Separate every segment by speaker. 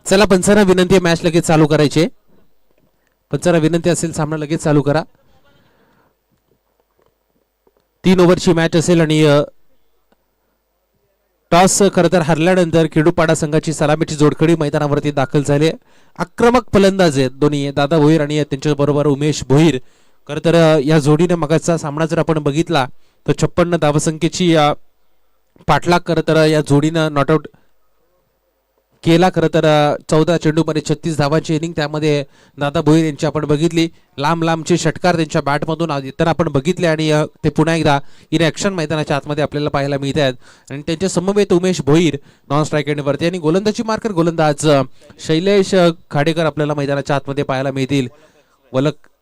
Speaker 1: चला पंचांना विनंती आहे, मॅच लगेच चालू करायची. पंचांना विनंती असेल सामना लगेच चालू करा. 3 ओव्हरची मॅच असेल आणि टॉस खरं तर हरल्यानंतर खेडूपाडा संघाची सलामीची जोडखडी मैदानावरती दाखल झाली. आक्रमक फलंदाज आहेत दोन्ही, दादा भोईर आणि त्यांच्याबरोबर उमेश भोईर. खरं तर या जोडीने मगाचा सामना जर आपण बघितला तर 56 धावसंख्येची पाठलाग खरं तर या जोडीनं नॉट आउट केला. खरं तर 14 चेंडूमध्ये 36 धावांची इनिंग, त्यामध्ये दादा भोईर यांची आपण बघितली लांब लांबचे षटकार त्यांच्या बॅटमधून येताना आपण बघितले आणि ते पुन्हा एकदा इन ॲक्शन मैदानाच्या आतमध्ये आपल्याला पाहायला मिळत आहेत. आणि त्यांच्या समवेत उमेश भोईर नॉन स्ट्राईक एंडवरती आणि गोलंदाजी मार्कर गोलंदाज शैलेश खाडेकर आपल्याला मैदानाच्या आतमध्ये पाहायला मिळतील.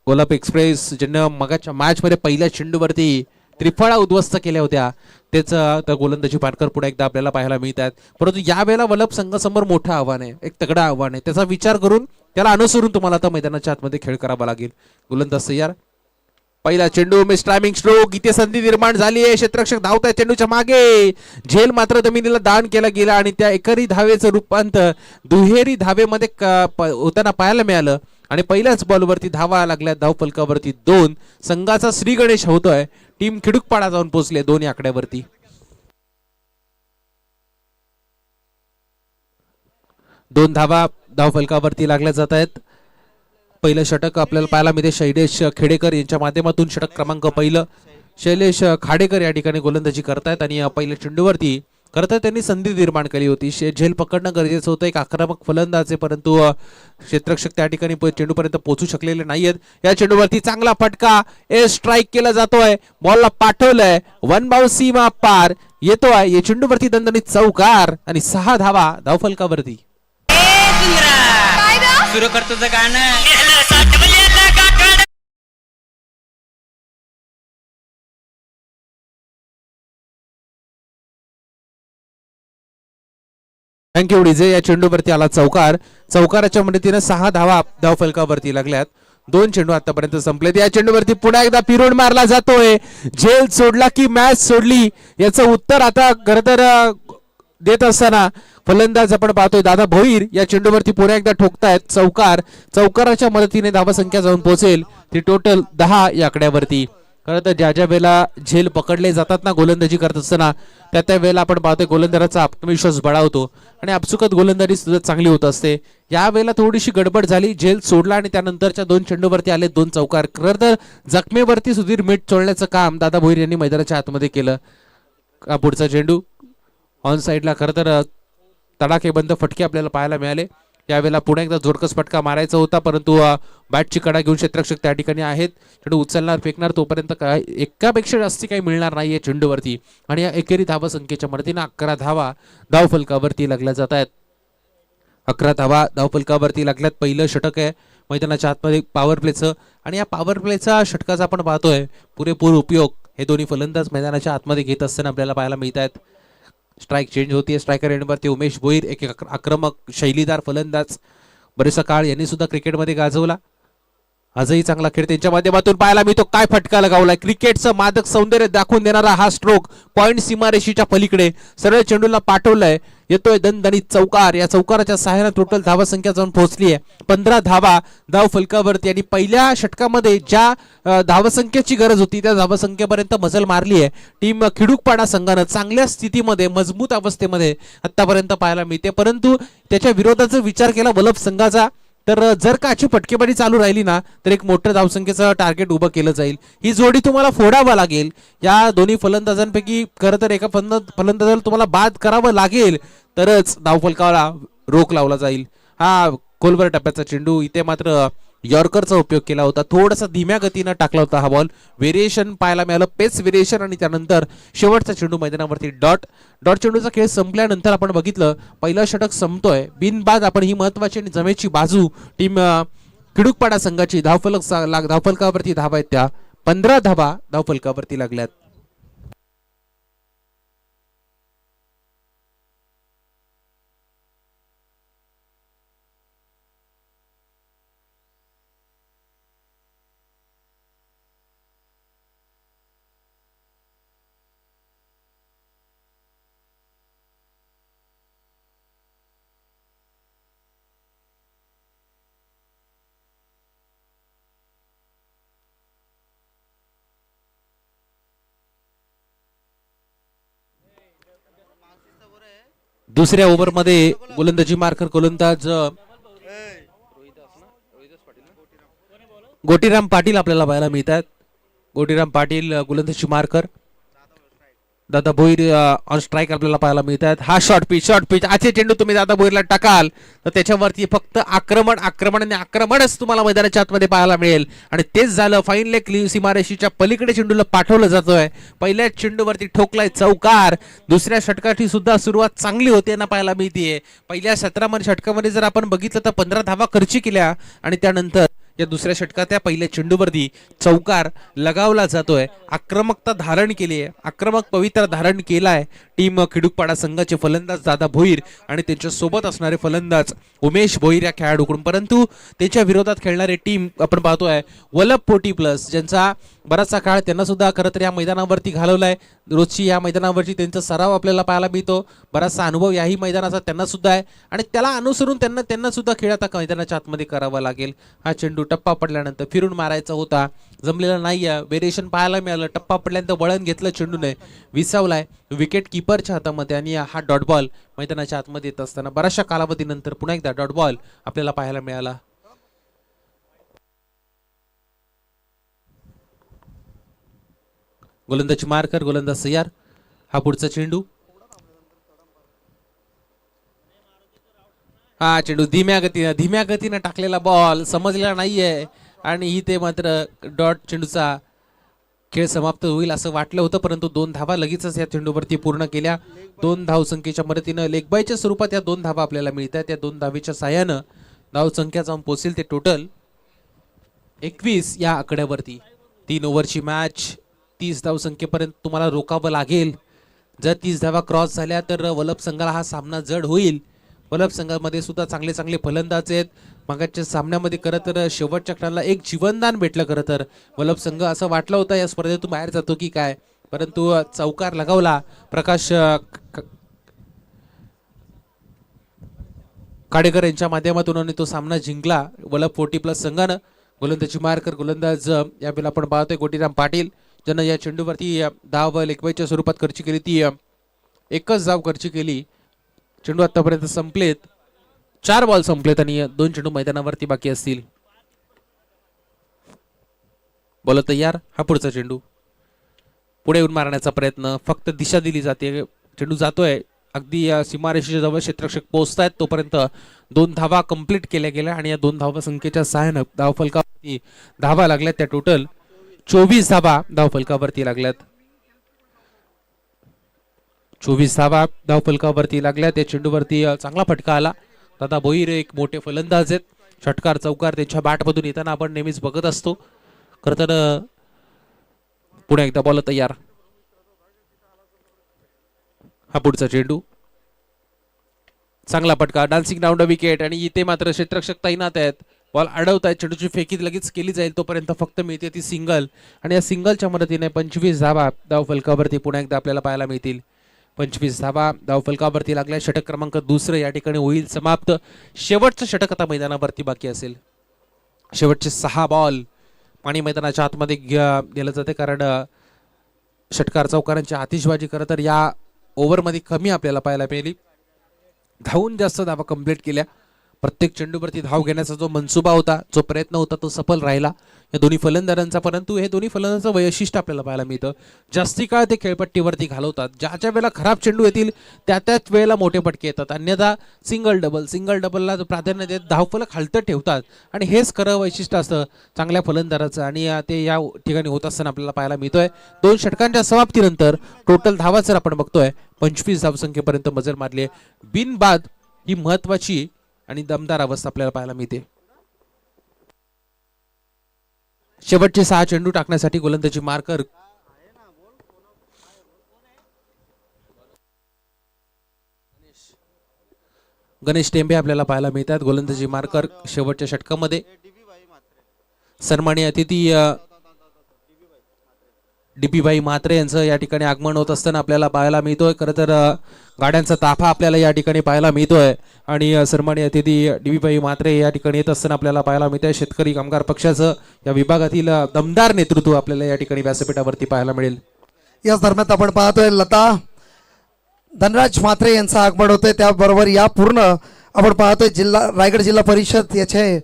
Speaker 1: वलप एक्सप्रेस ज्यांना मगाच्या मॅचमध्ये पहिल्या चेंडूवरती त्रिफळा उद्ध्वस्त केल्या होत्या, तेच त्या गोलंदाजी पारकर पुढे एकदा आपल्याला पाहायला मिळतात. परंतु यावेळेला वलप संघासमोर मोठं आव्हान आहे, एक तगडं आव्हान आहे. त्याचा विचार करून त्याला अनुसरून तुम्हाला आता मैदानाच्या आतमध्ये खेळ करावा लागेल. गोलंदाज तयार. पहिला चेंडू मिस टायमिंग स्ट्रोक, इथे संधी निर्माण झाली आहे. क्षेत्ररक्षक धावताय चेंडूच्या मागे, झेल मात्र जमिनीला दान केला गेला आणि त्या एकरी धावेचं रूपांतर दुहेरी धावेमध्ये होताना पाहायला मिळालं. आणि पहिल्याच बॉलवरती धावा लागल्या, धाव फलकावरती 2. संघाचा श्री गणेश होतोय. टीम खिडूकपाडा जाऊन पोहोचले 2 आकड्यावरती. 2 धावा धाव फलकावरती लागल्या जात आहेत. पहिलं षटक आपल्याला पाहायला मिळते शैलेश खेडेकर यांच्या माध्यमातून. षटक क्रमांक पहिलं शैलेश खाडेकर या ठिकाणी गोलंदाजी करतायत आणि पहिल्या चेंडूवरती खरं तर त्यांनी संधी निर्माण केली होती. झेल पकडणं गरजेचं होतं, एक आक्रमक फलंदाज आहे, परंतु क्षेत्ररक्षक त्या ठिकाणी चेंडूपर्यंत पोहोचू शकलेले नाहीयेत. या चेंडूवरती चांगला फटका, स्ट्राईक केला जातोय, बॉलला पाठवलंय, 1 बाउंस सीमा पार येतोय. या चेंडूवरती दणदणीत चौकार आणि 6 धावा धाव फलकावरती.
Speaker 2: सुरू करतो गाणं.
Speaker 1: Thank you DJ. या चेंडूवरती आला चौकार. चौकाराच्या मदतीने 6 धावा धाव फलकावरती लागल्यात. 2 चेंडू आतापर्यंत संपलेत. या चेंडूवरती पुन्हा एकदा पिरोड मारला जातोय. झेल सोडला की मॅच सोडली, याचं उत्तर आता खरं तर देत असताना फलंदाज आपण पाहतोय दादा भोईर या चेंडूवरती पुन्हा एकदा ठोकतायत चौकार. चौकाराच्या मदतीने धावसंख्या जाऊन पोहोचेल ती टोटल 10 या आकड्यावरती. खरं तर ज्या ज्या वेळेला झेल पकडले जातात ना गोलंदाजी करत असताना, त्या वेळेला आपण पाहतोय गोलंदाजाचा आत्मविश्वास बळावतो आणि आपसुकत गोलंदाजी सुद्धा चांगली होत असते. या वेळेला थोडीशी गडबड झाली, झेल सोडला आणि त्यानंतरच्या 2 चेंडूवरती आले 2 चौकार. खरं तर जखमेवरती सुधीर मीठ चोळण्याचं काम दादा भोईर यांनी मैदानाच्या आतमध्ये केलं. पुढचा चेंडू ऑन साईडला खरं तर तडाखेबंद फटके आपल्याला पाहायला मिळाले. यावेळेला पुन्हा एकदा जोरकस फटका मारायचा होता, परंतु बॅटची कडा घेऊन क्षेत्ररक्षक त्या ठिकाणी आहेत. चेंडू उचलणार फेकणार तोपर्यंत काय एकापेक्षा जास्ती काही मिळणार नाहीये चेंडूवरती. आणि या एकेरी धावा संख्येच्या मदतीने 11 धावा धाव फलकावरती लागल्या जात आहेत. 11 धावा धाव फलकावरती लागल्यात. पहिलं षटक आहे मैदानाच्या आतमध्ये पॉवर प्लेचं आणि या पॉवर प्लेचा षटकाचा आपण पाहतोय पुरेपूर उपयोग हे दोन्ही फलंदाज मैदानाच्या आतमध्ये घेत असताना आपल्याला पाहायला मिळत आहेत. स्ट्राईक चेंज होती. स्ट्रायकर एंडवरती उमेश भोईर, एक आक्रमक शैलीदार फलंदाज, बरेचसा काळ यांनी सुद्धा क्रिकेटमध्ये गाजवला. आजही चांगला खेळ त्यांच्या माध्यमातून पाहायला मिळतो. काय फटका लगावलाय, क्रिकेटचं मादक सौंदर्य दाखवून देणारा हा स्ट्रोक पॉइंट सीमारेषेच्या पलीकडे सरळ चेंडूला पाठवलाय, येतोय दणदणीत चौकार. या चौकाराच्या सहाय्याने टोटल धावा संख्या जाऊन पोहोचली आहे 15 धावा धाव फलकावरती. आणि पहिल्या षटकामध्ये ज्या धावसंख्येची गरज होती त्या धावसंख्येपर्यंत मजल मारली आहे टीम खिडूकपाडा संघानं. चांगल्या स्थितीमध्ये मजबूत अवस्थेमध्ये आतापर्यंत पाहायला मिळते, परंतु त्याच्या विरोधाचा विचार केला वलप संघाचा तर जर का अशी फटकेबाजी चालू राहिली ना तर एक मोठं धावसंख्येचं टार्गेट उभं केलं जाईल. ही जोडी तुम्हाला फोडावं लागेल. या दोन्ही फलंदाजांपैकी खरं तर एका फलंदाजाला तुम्हाला बाद करावं लागेल तरच धावफलकाला रोख लावला जाईल. हा खोलवर टप्प्याचा चेंडू, इथे मात्र यॉर्करचा उपयोग केला होता, थोडासा धीम्या गतीनं टाकला होता हा बॉल. व्हेरिएशन पाहायला मिळालं, पेस व्हेरिएशन आणि त्यानंतर शेवटचा चेंडू मैदानावरती डॉट चेंडूचा खेळ संपल्यानंतर आपण बघितलं पहिलं षटक संपतोय बिनबाद. आपण ही महत्वाची आणि जमेची बाजू टीम खिडूकपाडा संघाची धावफलकावरती धावा आहेत त्या 15 धावा धावफलकावरती लागल्यात. दुसऱ्या ओव्हरमध्ये गोलंदाजी मार्कर गोलंदाज गोटीराम पाटील आपल्याला पाहायला मिळतात. गोटीराम पाटील गोलंदाजी मार्कर, दादा भोईर ऑन स्ट्राईक आपल्याला पाहायला मिळतात. हा शॉर्ट पिच आजचे चेंडू तुम्ही दादा भोईरला टाकाल तर त्याच्यावरती फक्त आक्रमण आणि आक्रमणच तुम्हाला मैदानाच्या आतमध्ये पाहायला मिळेल. आणि तेच झालं. फाईन लेग सीमारेषेच्या पलीकडे चेंडूला पाठवलं जातोय. पहिल्या चेंडूवरती ठोकलाय चौकार. दुसऱ्या षटकाची सुद्धा सुरुवात चांगली होते ना पाहायला मिळते. पहिल्या 17 षटकामध्ये जर आपण बघितलं तर 15 धावा खर्ची केल्या आणि त्यानंतर या दुसऱ्या षटकात त्या पहिल्या चेंडूवरती चौकार लगावला जातोय. आक्रमकता धारण केली आहे, आक्रमक पवित्रा धारण केलाय टीम खिडूकपाडा संघाचे फलंदाज दादा भोईर आणि त्यांच्या सोबत असणारे फलंदाज उमेश भोईर या खेळाडूकडून. परंतु त्यांच्या विरोधात खेळणारे टीम आपण पाहतोय वल्लभ पोटी प्लस, ज्यांचा बराचसा काळ त्यांना सुद्धा खरं तर या मैदानावरती घालवलाय. रोजची या मैदानावरची त्यांचा सराव आपल्याला पाहायला मिळतो. बराचसा अनुभव याही मैदानाचा त्यांना सुद्धा आहे आणि त्याला अनुसरून त्यांना सुद्धा खेळ आता मैदानाच्या आतमध्ये करावा लागेल. हा चेंडू टप्पा पडल्यानंतर फिरून मारायचा होता, जमलेला नाही. व्हेरिएशन पाहायला मिळालं. टप्पा पडल्यानंतर वळण घेतलं, चेंडूने विसावलाय विकेट किपरच्या हातामध्ये आणि हा डॉट बॉल मैदानाच्या आतमध्ये येत असताना बऱ्याचशा कालावधीनंतर पुन्हा एकदा डॉट बॉल आपल्याला पाहायला मिळाला. गोलंदाजी मार्कर गोलंदाज सय्यार. हा पुढचा चेंडू. हा चेंडू धीम्या गतीने टाकलेला बॉल समजलेला नाहीये आणि इथे मात्र डॉट चेंडूचा खेळ समाप्त होईल असं वाटलं होतं. परंतु 2 धावा लगेचच या चेंडूवरती पूर्ण केल्या. 2 धावसंख्येच्या मदतीनं लेगबायच्या स्वरूपात या 2 धावा आपल्याला मिळतात. त्या 2 धावेच्या साह्यानं धावसंख्या जाऊन पोहोचेल ते टोटल 21 या आकड्यावरती. 3 ओव्हरची मॅच, 30 धावसंख्येपर्यंत तुम्हाला रोकावं लागेल. जर 30 धावा क्रॉस झाल्या तर वल्लभ संघाला हा सामना जड होईल. वल्लभ संघामध्ये सुद्धा चांगले फलंदाज आहेत. मागच्या सामन्यामध्ये खरं तर शेवटच्या क्षणाला एक जीवनदान भेटलं. खरं तर वल्लभ संघ असं वाटलं होतं या स्पर्धेतून बाहेर जातो की काय, परंतु चौकार लगावला प्रकाश काडेकर यांच्या माध्यमातून आणि तो सामना जिंकला वल्लभ 40+ संघानं. गोलंदाजी मार्कर गोलंदाज यावेळेला आपण पाहतोय गोटीराम पाटील, ज्यानं या चेंडूवरती धाव लेगबायच्या स्वरूपात खर्च केली. ती एकच धाव खर्च केली. चेंडू आतापर्यंत संपलेत, 4 बॉल संपलेत आणि 2 चेंडू मैदानावरती बाकी असतील. बॉल तयार. हा पुढचा चेंडू पुढे येऊन मारण्याचा प्रयत्न, फक्त दिशा दिली जाते. चेंडू जातोय अगदी सीमारेषेच्या जवळ क्षेत्ररक्षक पोहोचतायत तोपर्यंत 2 धावा कंप्लीट केल्या गेल्या आणि या 2 धावा संख्येच्या सहाय्यानं धावफलकावरती धावा लागल्यात. त्या टोटल 24 धावा धावफलकावरती लागल्यात. 24 धावा धावफलकावरती लागल्या. त्या चेंडूवरती चांगला फटका आला. दादा भोईर एक मोठे फलंदाज आहेत. षटकार चौकार त्यांच्या बॅटमधून येताना आपण नेहमीच बघत असतो. खरं तर पुन्हा एकदा बॉल तयार. हा पुढचा चेंडू, चांगला फटका, डान्सिंग डाऊन द विकेट आणि इथे मात्र क्षेत्ररक्षक तैनात आहेत. बॉल अडवत आहेत. चेंडूची फेकी लगेच केली जाईल तोपर्यंत फक्त मिळते ती सिंगल आणि या सिंगलच्या मदतीने 25 धावा धावफलकावरती पुन्हा एकदा आपल्याला पाहायला मिळतील. 25 धावा धावफलकावरती लागल्या. षटक क्रमांक 2 या ठिकाणी होईल समाप्त. शेवटचं षटक आता मैदानावरती बाकी असेल. शेवटचे 6 बॉल पाणी मैदानाच्या आतमध्ये गेलं जाते कारण षटकार चौकारांची आतिषबाजी खरं तर या ओव्हरमध्ये कमी आपल्याला पाहायला मिळाली. धावून जास्त धावा कंप्लीट केल्या. प्रत्येक चेंडूवरती धाव घेण्याचा जो मनसुबा होता, जो प्रयत्न होता तो सफल राहिला या दोन्ही फलंदाजांचा. परंतु हे दोन्ही फलंदाजांचं वैशिष्ट्य आपल्याला पाहायला मिळतं, जास्ती काळ ते खेळपट्टीवरती घालवतात. ज्या वेळेला खराब चेंडू येतील त्याच वेळेला मोठे फटके येतात. अन्यथा सिंगल डबलला प्राधान्य देत धावफलक हलतं ठेवतात आणि हेच खरं वैशिष्ट्य असतं चांगल्या फलंदाजाचं आणि ते या ठिकाणी होत असताना आपल्याला पाहायला मिळतोय. 2 षटकांच्या समाप्तीनंतर टोटल धावा जर आपण बघतोय 25 धावसंख्येपर्यंत मजल मारली आहे. बिनबाद ही महत्वाची आणि दमदार अवस्था आपल्याला पाहायला मिळते. शेवटचे 6 चेंडू टाकण्यासाठी गोलंदाजी मार्कर गणेश टेंबे आपल्याला पाहायला मिळतात. गोलंदाजी मार्कर शेवटच्या षटकामध्ये. सन्माननीय अतिथी DP भाई म्हात्रे यांचं या ठिकाणी आगमन होत असताना आपल्याला पाहायला मिळतोय. खरं तर गाड्यांचा ताफा आपल्याला या ठिकाणी पाहायला मिळतोय आणि सन्माननीय अतिथी DP भाई म्हात्रे या ठिकाणी येत असताना आपल्याला पाहायला मिळतंय. शेतकरी कामगार पक्षाचं या विभागातील दमदार नेतृत्व आपल्याला या ठिकाणी व्यासपीठावरती पाहायला मिळेल.
Speaker 2: याच दरम्यान आपण पाहतोय लता धनराज म्हात्रे यांचं आगमन होतंय. त्याबरोबर या पूर्ण आपण पाहतोय रायगड जिल्हा परिषद याचे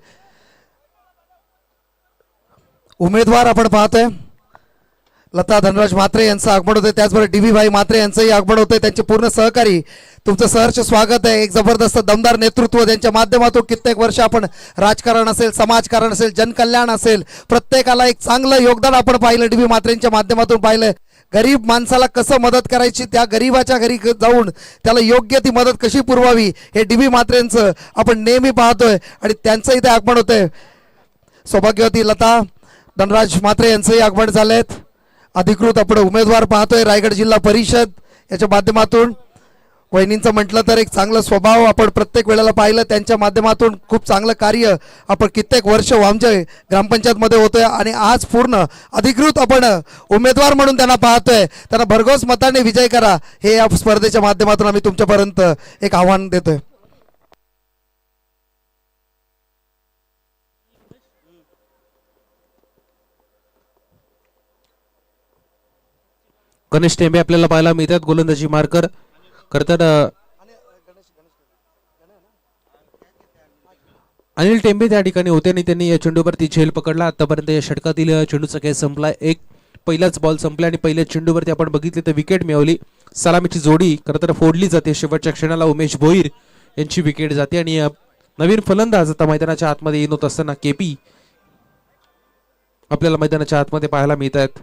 Speaker 2: उमेदवार आपण पाहतोय लता धनराज म्हात्रे यांचं आगमन होतंय. त्याचबरोबर DB भाई म्हात्रे यांचंही आगमन होतंय. त्यांचे पूर्ण सहकारी तुमचं सहर्ष स्वागत आहे. एक जबरदस्त दमदार नेतृत्व त्यांच्या माध्यमातून कित्येक वर्ष आपण राजकारण असेल, समाजकारण असेल, जनकल्याण असेल, प्रत्येकाला एक चांगलं योगदान आपण पाहिलं DB म्हात्रेंच्या माध्यमातून पाहिलं. गरीब माणसाला कसं मदत करायची, त्या गरीबाच्या घरी जाऊन त्याला योग्य ती मदत कशी पुरवावी, हे DB म्हात्रेंचं आपण नेहमी पाहतोय आणि त्यांचं इथे आगमन होतंय. सौभाग्यवती लता धनराज म्हात्रे यांचंही आगमन झालेत. अधिकृत आपण उमेदवार पाहतोय रायगड जिल्हा परिषद याच्या माध्यमातून. वहिनींचं म्हटलं तर एक चांगला स्वभाव आपण प्रत्येक वेळेला पाहिलं. त्यांच्या माध्यमातून खूप चांगलं कार्य आपण कित्येक वर्ष वामजे ग्रामपंचायतमध्ये होतोय आणि आज पूर्ण अधिकृत आपण उमेदवार म्हणून त्यांना पाहतोय. त्यांना भरघोस मताने विजय करा, हे या स्पर्धेच्या माध्यमातून आम्ही तुमच्यापर्यंत एक आव्हान देतोय.
Speaker 1: गणेश टेंबे आपल्याला पाहायला मिळतात गोलंदाजी मार्कर करतात. अनिल टेंबे त्या ठिकाणी होते आणि त्यांनी या चेंडूवरती झेल पकडला. आतापर्यंत या षटकातील चेंडूचा खेळ संपला. एक पहिलाच बॉल संपला आणि पहिल्या चेंडूवरती आपण बघितले तर विकेट मिळवली. सलामीची जोडी खरं फोडली जाते. शेवटच्या क्षणाला उमेश भोईर यांची विकेट जाते आणि नवीन फलंदाज आता मैदानाच्या आतमध्ये येत होत असताना KP आपल्याला मैदानाच्या आतमध्ये पाहायला मिळत आहेत.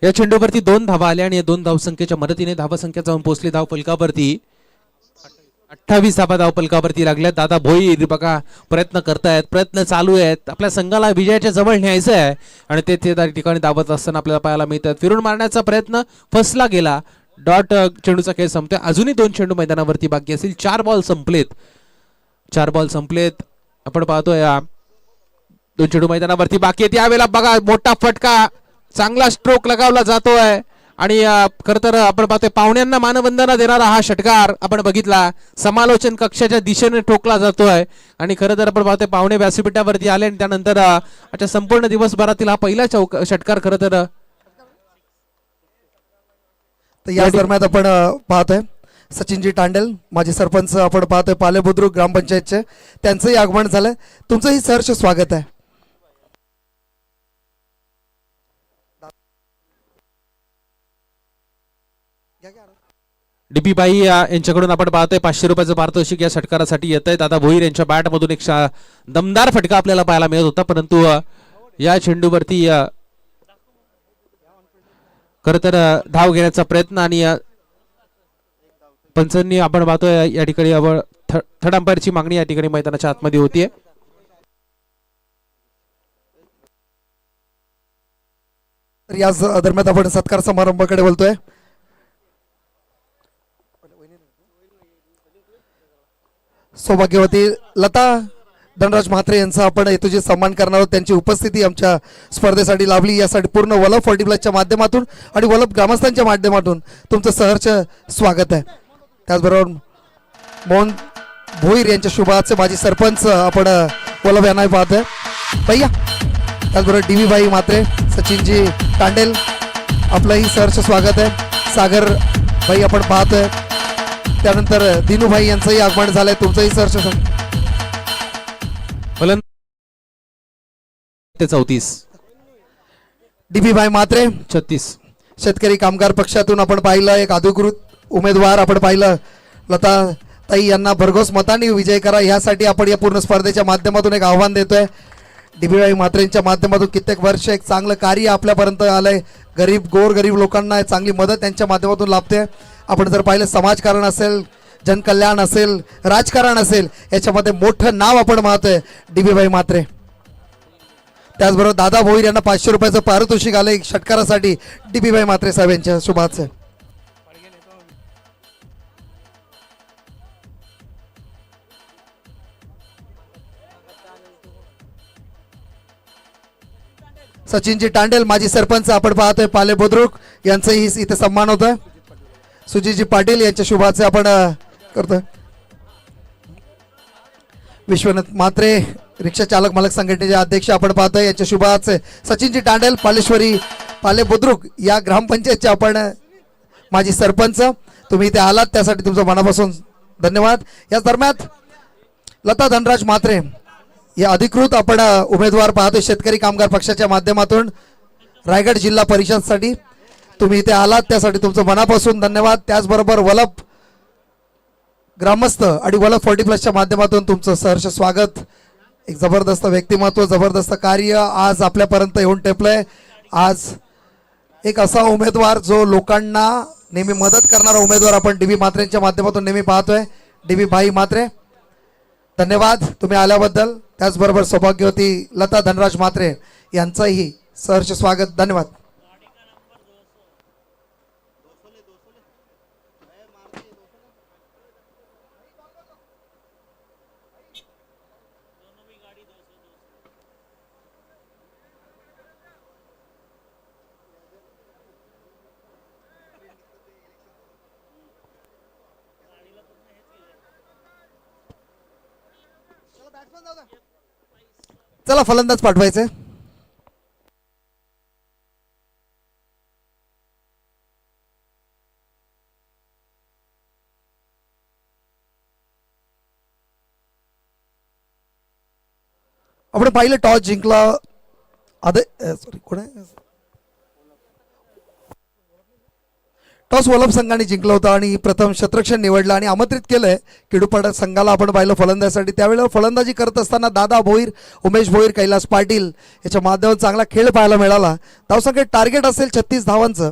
Speaker 1: या चेंडूवरती 2 धावा आल्या आणि या 2 धावसंख्येच्या मदतीने धावसंख्या जाऊन पोहोचली धाव फलकावरती. 28 धावा धाव फलकावरती लागल्या. दादा भोईर बघा प्रयत्न करतायत, प्रयत्न चालू आहेत. आपल्या संघाला विजयाच्या जवळ न्यायचं आहे आणि ते त्या ठिकाणी धावत असताना आपल्याला पाहायला मिळतात. फिरून मारण्याचा प्रयत्न फसला गेला. डॉट चेंडूचा खेळ संपतोय. अजूनही 2 चेंडू मैदानावरती बाकी असतील. 4 बॉल संपलेत. 4 बॉल संपलेत. आपण पाहतोय 2 चेंडू मैदानावरती बाकी आहेत. यावेळेला बघा मोठा फटका, चांगला स्ट्रोक लगावला जातोय आणि खर तर आपण पाहतोय पाहुण्यांना मानवंदना देणारा हा षटकार आपण बघितला. समालोचन कक्षाच्या दिशेने ठोकला जातोय आणि खरं तर आपण पाहतोय पाहुणे व्यासपीठावरती आले आणि त्यानंतर आता संपूर्ण दिवसभरातील हा पहिला षटकार खरं तर
Speaker 2: या दरम्यान आपण पाहतोय सचिनजी तांडेल माजी सरपंच आपण पाहतोय पाले बुद्रुक ग्रामपंचायतचे, त्यांचंही आगमन झालंय. तुमचंही सहर्ष स्वागत आहे.
Speaker 1: DP बाई यांच्याकडून आपण पाहतोय 500 रुपयाचं पारितोषिक या षटकारासाठी येत आहे. दादा भोईर यांच्या बॅट मधून एक दमदार फटका आपल्याला पाहायला मिळत होता, परंतु या चेंडूवरती खर तर धाव घेण्याचा प्रयत्न आणि पंचांनी आपण पाहतोय या ठिकाणी थर्ड अंपायरची मागणी या ठिकाणी मैदानाच्या आतमध्ये होतीये.
Speaker 2: या दरम्यान आपण सत्कार समारंभाकडे बोलतोय. सौभाग्यवती लता धनराज म्हात्रे यांचा आपण हेतूची सन्मान करणार आहोत. त्यांची उपस्थिती आमच्या स्पर्धेसाठी लाभली, यासाठी पूर्ण वलप 40+ माध्यमातून आणि वलप ग्रामस्थांच्या माध्यमातून तुमचं सहर्ष स्वागत आहे. त्याचबरोबर मोहन भोईर यांच्या शुभाचे माजी सरपंच आपण वलप यांना पाहतोय भैया. त्याचबरोबर DB भाई म्हात्रे, सचिनजी तांडेल आपलंही सहर्ष स्वागत आहे. सागर भाई आपण पाहतोय. त्यानंतर दिनूभाई यांचंही आगमन झालंय. तुमचंही सहर्ष
Speaker 1: 34
Speaker 2: DB भाई म्हात्रे
Speaker 1: 36
Speaker 2: शेतकरी कामगार पक्षातून आपण पाहिलं एक अधिकृत उमेदवार आपण पाहिलं लता ताई यांना भरघोस मतांनी विजय करा, यासाठी आपण या पूर्ण स्पर्धेच्या माध्यमातून एक आव्हान देतोय. DBY म्हात्रेंच्या माध्यमातून कित्येक वर्ष एक चांगलं कार्य आपल्यापर्यंत आलंय. गोरगरीब लोकांना चांगली मदत त्यांच्या माध्यमातून लाभते. आपण जर पाहिलं समाजकारण असेल, जनकल्याण असेल, राजकारण असेल, याच्यामध्ये मोठं नाव आपण पाहतोय DBY म्हात्रे. त्याचबरोबर दादा भोईर यांना 500 रुपयाचं पारितोषिक आलंय षटकारासाठी. DBY म्हात्रे साहेब यांच्या शुभाचे. सचिनजी टांडेल माजी सरपंच आपण पाहतोय पाले बुद्रुक यांचंही इथे सन्मान होत आहे. सुजितजी पाटील यांच्या शुभाचे आपण करतोय. विश्वनाथ म्हात्रे रिक्षा चालक मालक संघटनेचे अध्यक्ष आपण पाहतोय यांच्या शुभाचे. सचिनजी टांडेल पालेश्वरी पाले बुद्रुक या ग्रामपंचायतचे आपण माजी सरपंच. तुम्ही इथे आलात त्यासाठी तुमचं मनापासून धन्यवाद. याच दरम्यान लता धनराज म्हात्रे या अधिकृत आपण उमेदवार पाहतोय शेतकरी कामगार पक्षाच्या माध्यमातून रायगड जिल्हा परिषदसाठी. तुम्ही इथे आलात त्यासाठी तुमचं मनापासून धन्यवाद. त्याचबरोबर वलप ग्रामस्थ आणि वलप 40+ माध्यमातून तुमचं सहर्ष स्वागत. एक जबरदस्त व्यक्तिमत्व, जबरदस्त कार्य आज आपल्यापर्यंत येऊन टेपलंय. आज एक असा उमेदवार जो लोकांना नेहमी मदत करणारा उमेदवार आपण DB म्हात्रेंच्या माध्यमातून नेहमी पाहतोय. DB भाई म्हात्रे धन्यवाद तुम्ही आल्याबद्दल. त्याचबरोबर सौभाग्यवती लता धनराज म्हात्रे यांचंही सहर्ष स्वागत. धन्यवाद. चला फलंदाज पाठवायचे. आपण पाहिलं टॉस जिंकला कोण आहे टॉस वलभ संघाने जिंकला होता आणि प्रथम क्षेत्ररक्षण निवडलं आणि आमंत्रित केलंय किडूपाडा संघाला आपण पाहिलं फलंदाजीसाठी. त्यावेळेला फलंदाजी करत असताना दादा भोईर, उमेश भोईर, कैलास पाटील याच्या माध्यमातून चांगला खेळ पाहायला मिळाला. धावसंख्येत टार्गेट असेल 36 धावांचं,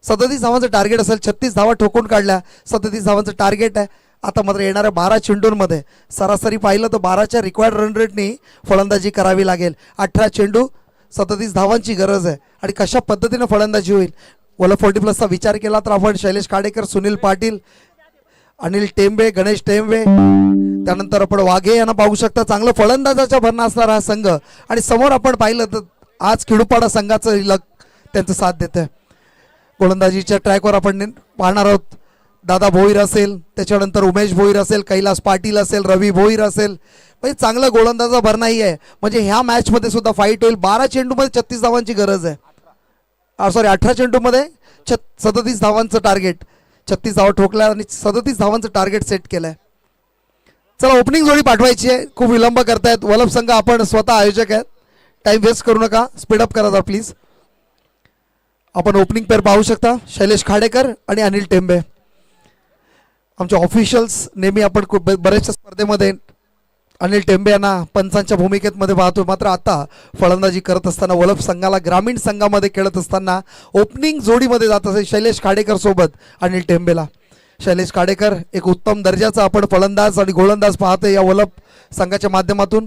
Speaker 2: 37 धावांचं टार्गेट असेल. 36 धावा ठोकून काढल्या, 37 धावांचं टार्गेट आहे. आता मात्र येणाऱ्या 12 चेंडूंमध्ये सरासरी पाहिलं तर 12च्या रिक्वायर्ड रन रेटनी फलंदाजी करावी लागेल. 18 चेंडू 37 धावांची गरज आहे आणि कशा पद्धतीनं फलंदाजी होईल. वलभ 40+चा विचार केला तर आपण शैलेश खाडेकर, सुनील पाटील, अनिल टेंबे, गणेश टेंबे, त्यानंतर आपण वाघे यांना पाहू शकता. चांगलं फलंदाजाच्या भरणा असणारा हा संघ आणि समोर आपण पाहिलं तर आज किडूपाडा संघाचं लक त्यांचं साथ देत आहे. गोलंदाजीच्या ट्रॅकवर आपण पाहणार आहोत. दादा भोईर असेल, त्याच्यानंतर उमेश भोईर असेल, कैलास पाटील असेल, रवी भोईर असेल. म्हणजे चांगलं गोलंदाजा भरणाही आहे. म्हणजे ह्या मॅचमध्ये सुद्धा फाईट होईल. 12 चेंडूमध्ये 36 धावांची गरज आहे. 18 चेंडूमध्ये 37 धावांचं टार्गेट. 36 धावा ठोकल्या आणि 37 धावांचं टार्गेट सेट केलंय. चला ओपनिंग जोडी पाठवायची आहे. खूप विलंब करतायत वलभ संघ. आपण स्वतः आयोजक आहेत, टाइम वेस्ट करू नका, स्पीडअप करा प्लीज. आपण ओपनिंग पेअर पाहू शकता, शैलेश खाडेकर आणि अनिल टेंबे. आमचे ऑफिशियल्स नेहमी आपण खूप बऱ्याचशा स्पर्धेमध्ये अनिल टेंबे यांना पंचांच्या भूमिकेमध्ये पाहतो. मात्र आता फलंदाजी करत असताना वलभ संघाला ग्रामीण संघामध्ये खेळत असताना ओपनिंग जोडीमध्ये जात असेल शैलेश खाडेकर सोबत अनिल टेंबेला. शैलेश खाडेकर एक उत्तम दर्जाचा आपण फलंदाज आणि गोलंदाज पाहतोय या वलभ संघाच्या माध्यमातून.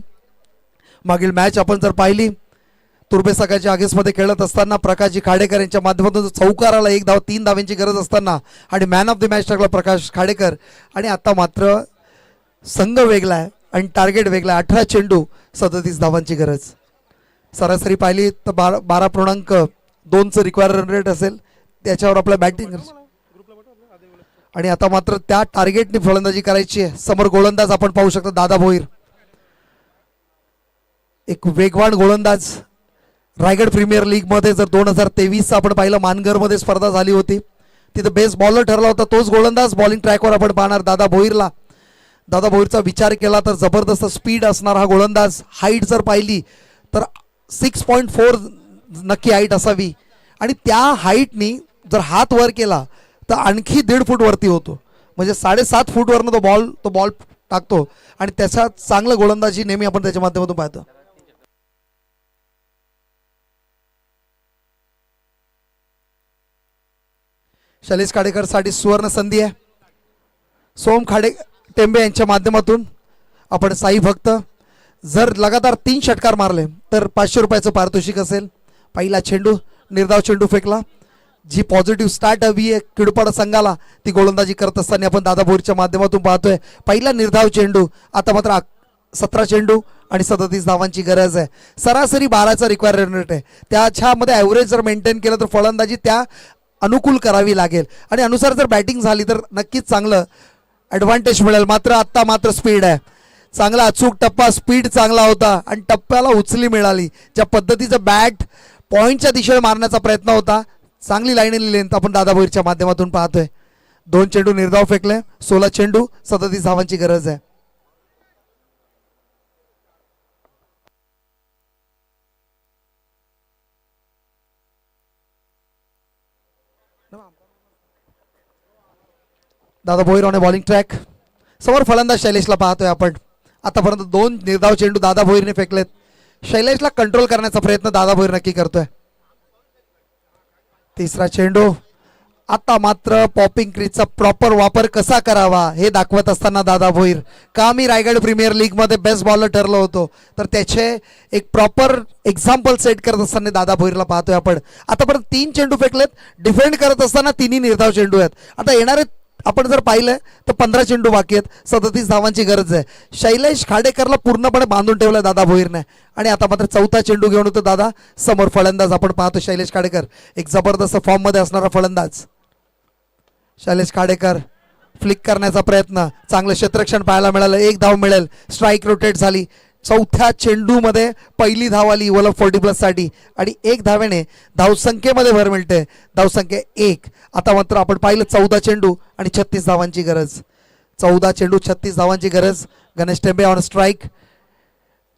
Speaker 2: मागील मॅच आपण जर पाहिली तुर्बे संघाच्या अगेन्स्टमध्ये खेळत असताना प्रकाशजी खाडेकर यांच्या माध्यमातून चौकाराला 1 धाव 3 धावांची गरज असताना आणि मॅन ऑफ द मॅच टाकला प्रकाश खाडेकर. आणि आता मात्र संघ वेगळा आहे आणि टार्गेट वेगळा. 18 चेंडू 37 धावांची गरज. सरासरी पाहिली तर 12.2चं रिक्वायर रन रेट असेल, त्याच्यावर आपलं बॅटिंग. आणि आता मात्र त्या टार्गेटने फलंदाजी करायची आहे. समोर गोलंदाज आपण पाहू शकता दादा भोईर, एक वेगवान गोलंदाज. रायगड प्रीमियर लीगमध्ये जर 2023 आपण पाहिलं मानगरमध्ये स्पर्धा झाली होती, तिथं बेस्ट बॉलर ठरला होता तोच गोलंदाज. बॉलिंग ट्रॅकवर आपण पाहणार दादा भोईरला. दादा भोईरचा विचार केला तर जबरदस्त स्पीड असणार हा गोलंदाज. हाईट जर पाहिली तर 6.4 नक्की हाईट असावी आणि त्या हाईटनी जर हात वर केला तर आणखी 1.5 फूट वरती होतो. म्हणजे 7.5 फूटवरनं तो बॉल टाकतो आणि त्याचा चांगलं गोलंदाजी नेहमी आपण त्याच्या माध्यमातून पाहतो. शैलेश खाडेकर साठी सुवर्ण संधी आहे. सोम खाडे टेंबे यांच्या माध्यमातून आपण साई भक्त जर लगातार 3 षटकार मारले तर 500 रुपयाचं पारितोषिक असेल. पहिला चेंडू निर्धाव चेंडू फेकला. जी पॉझिटिव्ह स्टार्ट हवी आहे किडपाडा संघाला ती गोलंदाजी करत असताना आपण दादा भोईरच्या माध्यमातून पाहतोय. पहिला निर्धाव चेंडू. आता मात्र 17 चेंडू आणि 37 धावांची गरज आहे. सरासरी 12चा रिक्वायरमेंट आहे. त्याच्यामध्ये ॲव्हरेज जर मेंटेन केलं तर फलंदाजी त्या अनुकूल करावी लागेल आणि अनुसार जर बॅटिंग झाली तर नक्कीच चांगलं ॲडव्हान्टेज मिळेल. मात्र आत्ता मात्र स्पीड आहे. चांगला अचूक टप्पा, स्पीड चांगला होता आणि टप्प्याला उचली मिळाली. ज्या पद्धतीचं बॅट पॉईंटच्या दिशेने मारण्याचा प्रयत्न होता, चांगली लाईन लेंथ आपण दादा भोईरच्या माध्यमातून पाहतोय. 2 चेंडू निर्धाव फेकले. 16 चेंडू 37 धावांची गरज आहे. दादा भोईर ऑन बॉलिंग ट्रॅक. समोर फलंदाज शैलेशला पाहतोय आपण. आतापर्यंत 2 निर्धाव चेंडू दादा भोईरने फेकलेत. शैलेशला कंट्रोल करण्याचा प्रयत्न दादा भोईर नक्की करतोय. तिसरा चेंडू. आता मात्र पॉपिंग क्रीजचा प्रॉपर वापर कसा करावा हे दाखवत असताना दादा भोईर. का मी रायगड प्रीमियर लीगमध्ये बेस्ट बॉलर ठरलो होतो तर त्याचे एक प्रॉपर एक्झाम्पल सेट करत असताना दादा भोईरला पाहतोय आपण. आतापर्यंत 3 चेंडू फेकलेत. डिफेंड करत असताना 3ही निर्धाव चेंडू आहेत. आता येणारे आपण जर पाहिलं तर 15 चेंडू बाकी आहेत. 37 धावांची गरज आहे. शैलेश खाडेकरला पूर्णपणे बांधून ठेवलं दादा भोईरने आणि आता मात्र 4था चेंडू घेऊन होतो दादा. समोर फलंदाज आपण पाहतो शैलेश खाडेकर. एक जबरदस्त फॉर्ममध्ये असणारा फलंदाज शैलेश खाडेकर. फ्लिक करण्याचा प्रयत्न. चांगलं क्षेत्ररक्षण पाहायला मिळालं. 1 धाव मिळेल. स्ट्राईक रोटेट झाली. 4थ्या चेंडूमध्ये पहिली धाव आली ओव्हर 40+ साठी आणि 1 धावेने धावसंख्येमध्ये भर मिळते. धावसंख्या 1. आता मात्र आपण पाहिलं 14 चेंडू आणि 36 धावांची गरज. 14 चेंडू 36 धावांची गरज. Ganesh Tembe on strike.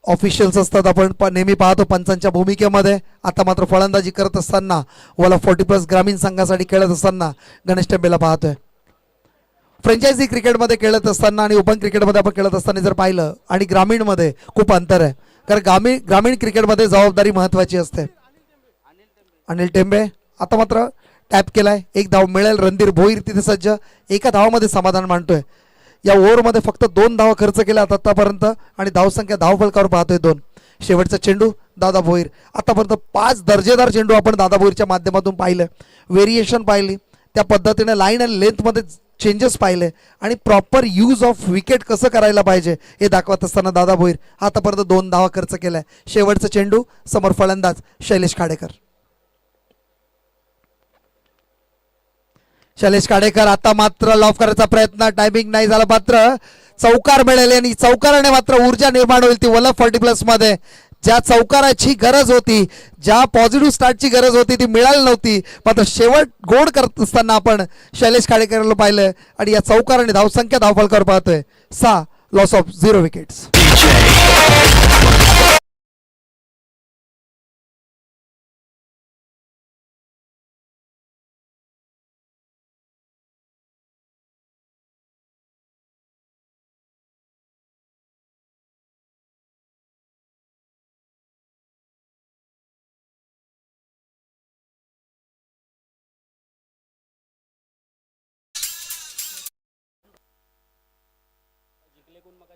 Speaker 2: Officials असतात आपण नेहमी पाहतो पंचांच्या भूमिकेमध्ये. आता मात्र फलंदाजी करत असताना ओव्हर 40+ ग्रामीण संघासाठी खेळत असताना गणेश टेंबेला पाहतोय. फ्रँचायझी क्रिकेटमध्ये खेळत असताना आणि ओपन क्रिकेटमध्ये आपण खेळत असताना जर पाहिलं आणि ग्रामीणमध्ये खूप अंतर आहे. कारण ग्रामीण क्रिकेटमध्ये जबाबदारी महत्त्वाची असते. अनिल टेंबे आता मात्र टॅप केलाय. 1 धाव मिळेल. रणधीर भोईर तिथे सज्ज. 1 धावामध्ये समाधान मानतोय. या ओव्हरमध्ये फक्त 2 धावा खर्च केल्या आतापर्यंत आणि धावसंख्या धावफलकावर पाहतोय 2. शेवटचा चेंडू दादा भोईर. आतापर्यंत 5 दर्जेदार चेंडू आपण दादा भोईरच्या माध्यमातून पाहिलं. व्हेरिएशन पाहिली. त्या पद्धतीने लाईन आणि लेंथमध्ये चेंजेस पाहिले आणि प्रॉपर यूज ऑफ विकेट कसं करायला पाहिजे हे दाखवत असताना दादा भोईर आतापर्यंत 2 धावा खर्च केलाय. शेवटचा चेंडू. समोर फलंदाज शैलेश खाडेकर. शैलेश खाडेकर आता मात्र लॉफ करायचा प्रयत्न. टायमिंग नाही झाला. मात्र चौकार मिळेल आणि चौकाराने मात्र ऊर्जा निर्माण होईल ती ओव्हर 40+ मध्ये. ज्या चौकाराची गरज होती, ज्या पॉझिटिव्ह स्टार्टची गरज होती ती मिळाली नव्हती. मात्र शेवट गोड करत असताना आपण शैलेश खाडेकरला पाहिलं आणि या चौकाराने धावसंख्या धावफलकावर पाहतोय 6. Loss of 0 wickets.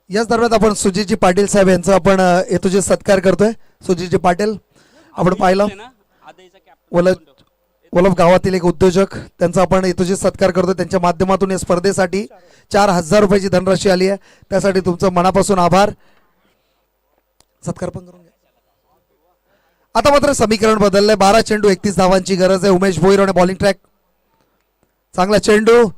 Speaker 2: याच दरम्यान आपण सुजितजी पाटील साहेब यांचा आपण येतोजी सत्कार करतोय. सुजितजी पाटील आपण पाहिलं वलभ गावातील एक उद्योजक. त्यांचा आपण येतोजी सत्कार करतोय. त्यांच्या माध्यमातून या स्पर्धेसाठी 4,000 रुपयाची धनराशी आली आहे. त्यासाठी तुमचं मनापासून आभार. सत्कार पण करून घ्या. आता मात्र समीकरण बदललंय. 12 चेंडू 31 धावांची गरज आहे. उमेश भोईर आणि बॉलिंग ट्रॅक. चांगला चेंडू.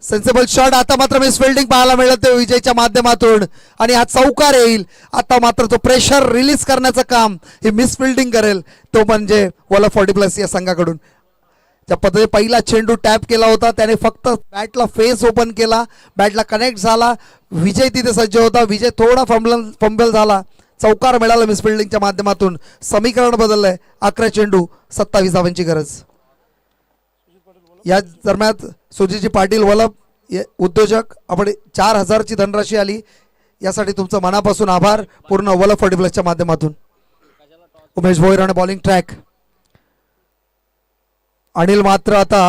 Speaker 2: Sensible shot. आता मात्र मिस फिल्डिंग पाहायला मिळत ते विजयच्या माध्यमातून आणि हा चौकार येईल. आता मात्र तो प्रेशर रिलीज करण्याचं काम हे मिस फिल्डिंग करेल तो म्हणजे ओव्हर 40+ या संघाकडून. त्या पद्धतीने पहिला चेंडू टॅप केला होता. त्याने फक्त बॅटला फेस ओपन केला. बॅटला कनेक्ट झाला. विजय तिथे सज्ज होता. विजय थोडा फंबल झाला. चौकार मिळाला मिस फिल्डिंगच्या माध्यमातून. समीकरण बदललंय. 11 चेंडू 27 धावांची गरज. या दरम्यान सुजितजी पाटील वलभ उद्योजक आपण 4,000ची धनराशी आली यासाठी तुमचं मनापासून आभार. पूर्ण ओव्हर 40+च्या माध्यमातून. उमेश भोईर आणि बॉलिंग ट्रॅक. अनिल मात्र आता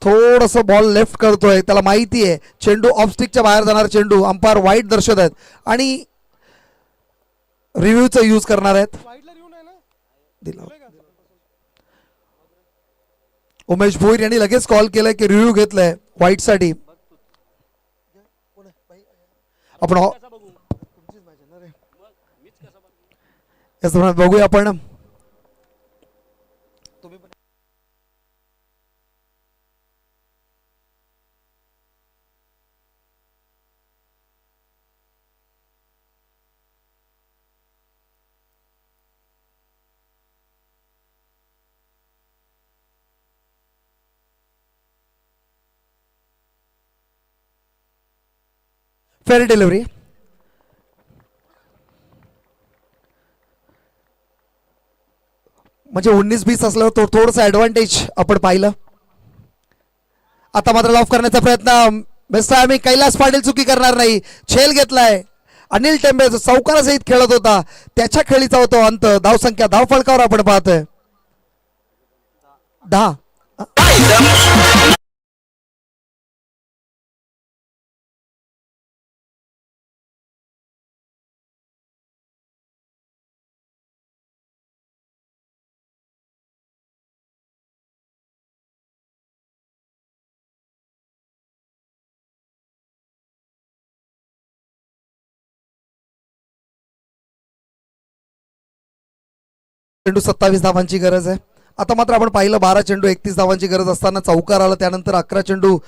Speaker 2: थोडस बॉल लेफ्ट करतोय, त्याला माहिती आहे चेंडू ऑफस्टिकच्या बाहेर जाणार चेंडू, अंपायर वाईट दर्शवत आहेत आणि रिव्ह्यूचा यूज करणार आहेत. दिला. उमेश भोईर यांनी लगेच कॉल केलाय की रिव्ह्यू घेतलाय व्हाईट साठी. आपण बघूया आपण. Fair delivery. म्हणजे 19-20 असल्यावर तो थोडंसं ऍडव्हान्टेज आपण पाहिलं. आता मात्र लॉफ करण्याचा प्रयत्न बेस्ट आम्ही कैलास पाटील चुकी करणार नाही. झेल घेतलाय अनिल टेंबे जो चौकारासहित खेळत होता त्याच्या खेळीचा होतो अंत. धावसंख्या धाव फलकावर आपण पाहतोय 10. चेंडू 27 धावांची गरज आहे. आता मात्र आपण पाहिलं 12 चेंडू 31 धावांची गरज असताना चौकार आला, त्यानंतर 11 चेंडू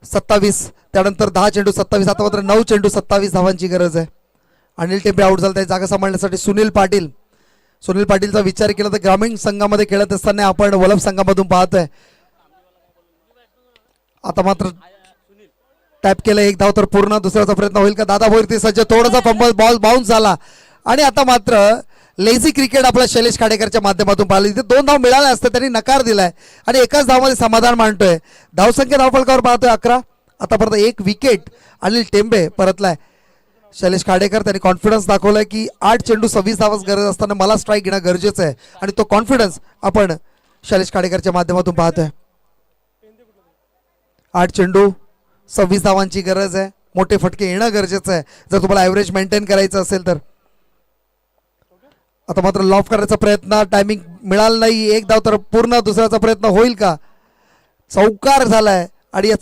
Speaker 2: 27, त्यानंतर 10 चेंडू 27. आता मात्र 9 चेंडू 27 धावांची गरज आहे. अनिल टेंबे आउट झाला, त्याची जागा सांभाळण्यासाठी सुनील पाटीलचा विचार केला तर ग्रामीण संघामध्ये खेळत असताना आपण वलभ संघामधून पाहतोय. आता मात्र टॅप केलं, एक धाव तर पूर्ण. दुसऱ्याचा प्रयत्न होईल का? दादा भोईर ती सज्ज, थोडासा फंबल, बॉल बाउन्स झाला आणि आता मात्र लेझी क्रिकेट आपल्या शैलेश खाडेकरच्या माध्यमातून पाहिलं. तिथे 2 धाव मिळाले असते, त्यांनी नकार दिलाय आणि एकाच धावमध्ये समाधान मांडतोय. धावसंख्या धावफलकावर पाहतोय 11. आतापर्यंत 1 विकेट अनिल टेंबे परतलाय. शैलेश खाडेकर त्यांनी कॉन्फिडन्स दाखवलाय की 8 चेंडू 26 धावाच गरज असताना मला स्ट्राईक घेणं गरजेचं आहे आणि तो कॉन्फिडन्स आपण शैलेश खाडेकरच्या माध्यमातून पाहतोय. 8 चेंडू 26 धावांची गरज आहे. मोठे फटके येणं गरजेचं आहे जर तुम्हाला ॲव्हरेज मेंटेन करायचं असेल तर. आता मात्र लॉफ करण्याचा प्रयत्न, टायमिंग मिळालं नाही. 1 धाव तर पूर्ण. दुसऱ्याचा प्रयत्न होईल का? चौकार झालाय आणि या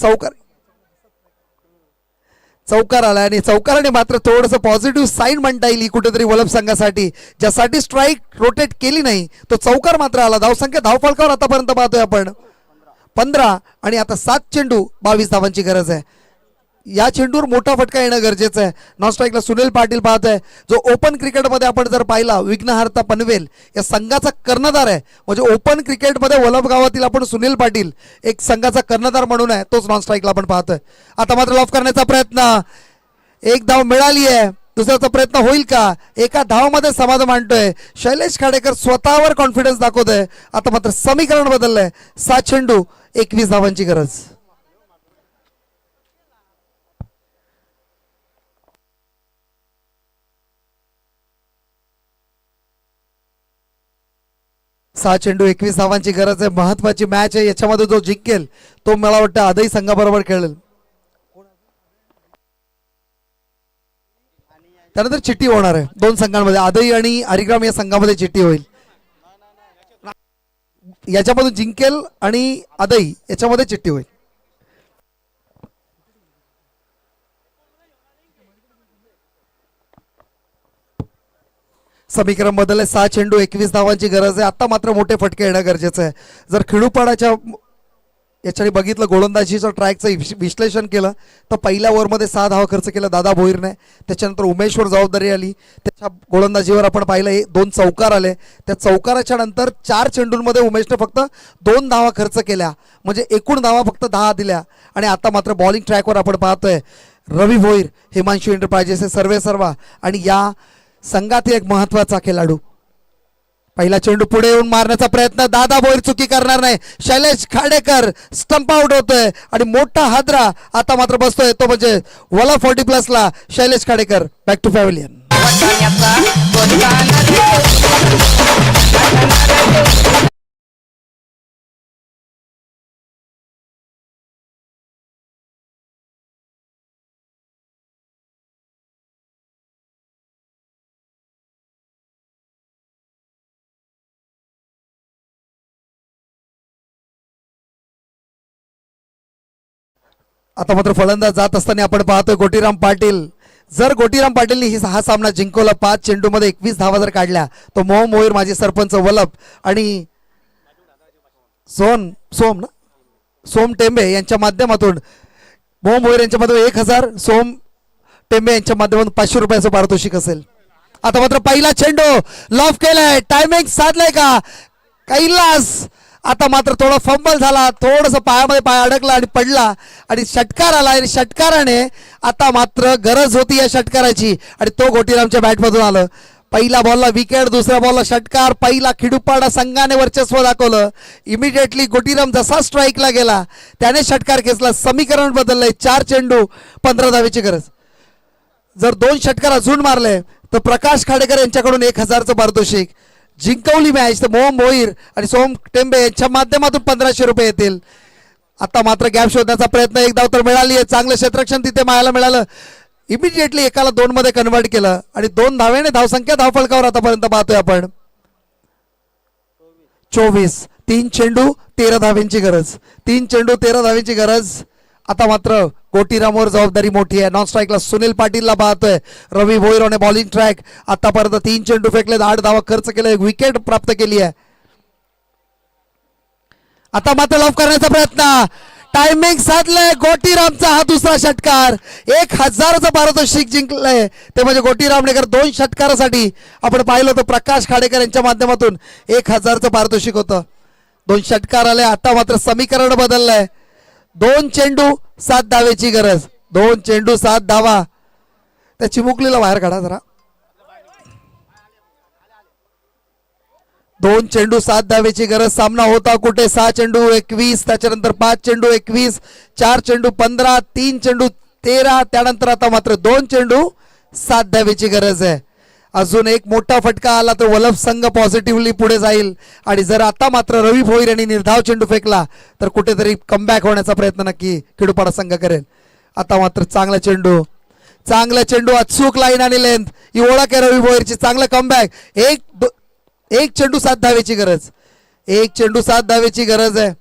Speaker 2: चौकार आलाय आणि चौकाराने मात्र थोडंसं पॉझिटिव्ह साईन म्हणता येईल कुठेतरी वलभ संघासाठी, ज्यासाठी स्ट्राईक रोटेट केली नाही तो चौकार मात्र आला. धावसंख्या धावफलकावर आतापर्यंत पाहतोय आपण 15 आणि आता 7 चेंडू 22 धावांची गरज आहे. या चेंडूवर मोठा फटका येणं गरजेचं आहे. नॉन स्ट्राईकला सुनील पाटील पाहतोय, जो ओपन क्रिकेटमध्ये आपण जर पाहिला विघ्नहर्ता पनवेल या संघाचा कर्णधार आहे. म्हणजे ओपन क्रिकेटमध्ये वलभ गावातील आपण सुनील पाटील एक संघाचा कर्णधार म्हणून आहे, तोच नॉन स्ट्राईकला आपण पाहतोय. आता मात्र लॉफ करण्याचा प्रयत्न, 1 धाव मिळाली आहे. दुसऱ्याचा प्रयत्न होईल का? एका धावामध्ये समाधान मांडतोय. शैलेश खाडेकर स्वतःवर कॉन्फिडन्स दाखवतोय. आता मात्र समीकरण बदललंय. 7 चेंडू 21 धावांची गरज. सहा चेंडू 21 धावांची गरज आहे. महत्वाची मॅच आहे. याच्यामध्ये जो जिंकेल तो मला वाटतं आदई संघाबरोबर खेळेल. त्यानंतर चिठ्ठी होणार आहे 2 संघांमध्ये, आदई आणि हरिग्राम या संघामध्ये चिठ्ठी होईल. याच्यामधून जिंकेल आणि आदई याच्यामध्ये चिठ्ठी होईल. समीकरण बदलले. 6 चेंडू 21 धावांची गरज आहे. आता मात्र मोठे फटके येणं गरजेचं आहे. जर खेळूपाडाच्या याच्याने बघितलं, गोलंदाजीचं ट्रॅकचं विश्लेषण केलं तर पहिल्या ओव्हरमध्ये 6 धावा खर्च केला दादा भोईरने. त्याच्यानंतर उमेशवर जबाबदारी आली. त्याच्या गोलंदाजीवर आपण पाहिलं 2 चौकार आले. त्या चौकाराच्या नंतर 4 चेंडूंमध्ये उमेशने फक्त 2 धावा खर्च केल्या, म्हणजे एकूण धावा फक्त 10 दिल्या. आणि आता मात्र बॉलिंग ट्रॅकवर आपण पाहतोय रवी भोईर, हिमांशू एंटरप्राइजेस सर्वेसर्वा आणि या संघातील एक महत्वाचा खेळाडू. पहिला चेंडू पुढे येऊन मारण्याचा प्रयत्न, दादा भोईर चुकी करणार नाही. शैलेश खाडेकर स्टंप आउट होतोय आणि मोठा हादरा आता मात्र बसतोय, तो म्हणजे वला 40+ Shailesh Khadekar. Back to pavilion. आता मात्र फलंदाज जात असताना आपण पाहतोय गोटीराम पाटील. जर गोटीराम पाटीलनी हा सामना जिंकवला, 5 चेंडूमध्ये 21 धावा जर काढल्या, तो मोहम मोहीर माजी सरपंच वलप आणि सोम टेंबे यांच्या माध्यमातून, मोहम मोहीर यांच्या माध्यमातून 1000, सोम टेंबे यांच्या माध्यमातून 500 रुपयाचं पारितोषिक असेल. आता मात्र पहिला चेंडू लॉफ केलाय, टायमिंग साधलाय का कैलास. आता मात्र थोडा फंबल झाला, थोडस पायामध्ये पाय अडकला आणि पडला आणि षटकार आला आणि षटकाराने आता मात्र गरज होती या षटकाराची आणि तो गोटीरामच्या बॅटमधून आलं. पहिला बॉलला विकेट, दुसऱ्या बॉलला षटकार, पहिला खिडूपाडा संघाने वर्चस्व दाखवलं. इमिडिएटली गोटीराम जसा स्ट्राईकला गेला त्याने षटकार खेचला. समीकरण बदललंय, 4 चेंडू 15 धावेची गरज. जर 2 षटकार अजून मारले तर प्रकाश खाडेकर यांच्याकडून 1000चं पारितोषिक. जिंकवली मॅच तर मोहम मोहीर आणि सोम टेंबे यांच्या माध्यमातून 1500 रुपये येतील. आता मात्र गॅप शोधण्याचा प्रयत्न, एक धाव तर मिळाली आहे, चांगलं क्षेत्ररक्षण तिथे मायाला मिळालं. इमिडिएटली एकाला 2 मध्ये कन्वर्ट केलं आणि 2 धावेने धावसंख्या धावफलकावर आतापर्यंत पाहतोय आपण 24. 3 चेंडू 13 धावेंची गरज, 3 चेंडू 13 धावेंची गरज. आता मात्र गोटीरामवर जबाबदारी मोठी आहे. नॉन स्ट्राईकला सुनील पाटीलला पाहतोय. रवी भोईरने बॉलिंग ट्रॅक. आतापर्यंत 3 चेंडू फेकलेत, 8 धावा खर्च केले, 1 विकेट प्राप्त केली आहे. आता मात्र लॉफ करण्याचा प्रयत्न, टायमिंग साधलंय. गोटीरामचा हा दुसरा षटकार, 1000चं पारितोषिक जिंकलंय ते म्हणजे गोटीरामने. 2 षटकारासाठी आपण पाहिलं होतं प्रकाश खाडेकर यांच्या माध्यमातून 1000चं पारितोषिक होतं. 2 षटकार आले. आता मात्र समीकरण बदललंय. 2 चेंडू 7 धावेची गरज, 2 चेंडू 7 धावा. त्या चिमुकलीला बाहेर काढा जरा. 2 चेंडू 7 धावेची गरज. सामना होता कुठे, 6 चेंडू 21, त्याच्यानंतर 5 चेंडू 21, 4 चेंडू 15, 3 चेंडू 13, त्यानंतर आता मात्र 2 चेंडू 7 धावेची गरज आहे. अजून एक मोठा फटका आला तर वलभ संघ पॉझिटिव्हली पुढे जाईल आणि जर आता मात्र रवी भोईर यांनी निर्धाव चेंडू फेकला तर कुठेतरी कमबॅक होण्याचा प्रयत्न नक्की खेडूपाडा संघ करेल. आता मात्र चांगला चेंडू अचूक लाईन आणि लेंथ, ही ओळख आहे रवी भोईरची. चांगलं कमबॅक. एक चेंडू 7 धावेची गरज, 1 चेंडू 7 धावेची गरज आहे.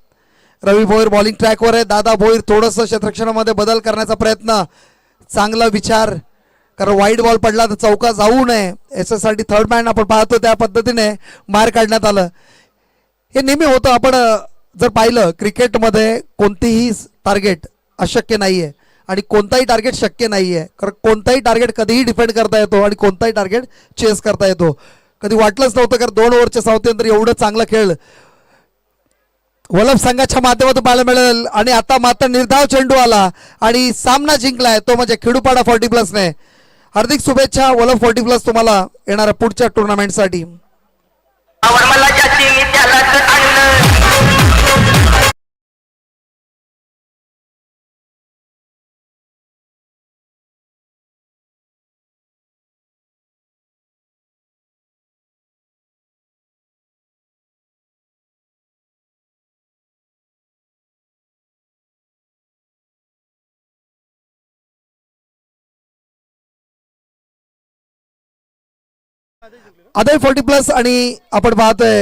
Speaker 2: रवी भोईर बॉलिंग ट्रॅकवर आहे. दादा भोईर थोडंसं क्षेत्ररक्षणामध्ये बदल करण्याचा प्रयत्न, चांगला विचार, कारण वाईट बॉल पडला तर चौका जाऊ नये याच्यासाठी थर्ड मॅन आपण पाहतो त्या पद्धतीने बाहेर काढण्यात आलं. हे नेहमी होतं. आपण जर पाहिलं क्रिकेटमध्ये कोणतीही टार्गेट अशक्य नाहीये आणि कोणताही टार्गेट शक्य नाहीये, कारण कोणताही टार्गेट कधीही डिफेंड करता येतो आणि कोणताही टार्गेट चेस करता येतो. कधी वाटलंच नव्हतं कारण 2 ओव्हरच्या सावतेनंतर एवढं चांगला खेळ वलभ संघाच्या माध्यमातून पाहायला मिळेल. आणि आता मात्र निर्धाव चेंडू आला आणि सामना जिंकलाय तो म्हणजे खेडूपाडा 40+ने. हार्दिक शुभेच्छा वलभ 40+ तुम्हाला येणाऱ्या पुढच्या टुर्नामेंटसाठी. अदय 40+ आणि आपण पाहतोय